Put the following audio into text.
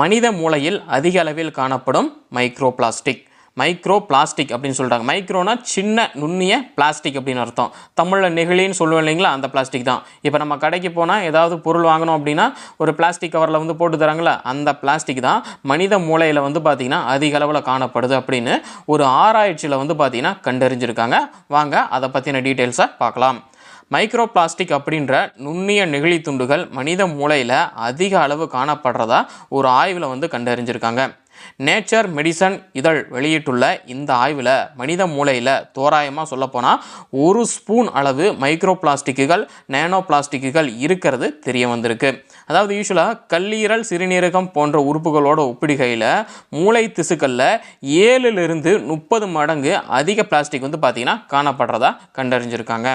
மனித மூளையில் அதிக அளவில் காணப்படும் மைக்ரோ பிளாஸ்டிக். மைக்ரோ பிளாஸ்டிக் அப்படின்னு சொல்கிறாங்க. மைக்ரோனா சின்ன நுண்ணிய பிளாஸ்டிக் அப்படின்னு அர்த்தம். தமிழில் நெகிழின்னு சொல்லுவோம் இல்லைங்களா, அந்த பிளாஸ்டிக் தான். இப்போ நம்ம கடைக்கு போனால் ஏதாவது பொருள் வாங்கணும் அப்படின்னா ஒரு பிளாஸ்டிக் கவரில் வந்து போட்டு தராங்களா, அந்த பிளாஸ்டிக் தான் மனித மூளையில் வந்து பார்த்திங்கன்னா அதிக அளவில் காணப்படுது அப்படின்னு ஒரு ஆராய்ச்சியில் வந்து பார்த்திங்கன்னா கண்டறிஞ்சிருக்காங்க. வாங்க அதை பற்றின டீட்டெயில்ஸை பார்க்கலாம். மைக்ரோ பிளாஸ்டிக் அப்படின்ற நுண்ணிய நெகிழி துண்டுகள் மனித மூளையில் அதிக அளவு காணப்படுறதா ஒரு ஆய்வில் வந்து கண்டறிஞ்சிருக்காங்க. நேச்சர் மெடிசன் இதழ் வெளியிட்டுள்ள இந்த ஆய்வில் மனித மூளையில் தோராயமாக சொல்லப்போனால் 1 ஸ்பூன் அளவு மைக்ரோ பிளாஸ்டிக்குகள் நேனோ பிளாஸ்டிக்குகள் இருக்கிறது தெரிய வந்திருக்கு. அதாவது யூஸ்வலாக கல்லீரல் சிறுநீரகம் போன்ற உறுப்புகளோட ஒப்பிடுகையில் மூளை திசுக்களில் 7 to 30 மடங்கு அதிக பிளாஸ்டிக் வந்து பார்த்திங்கன்னா காணப்படுறதா கண்டறிஞ்சிருக்காங்க.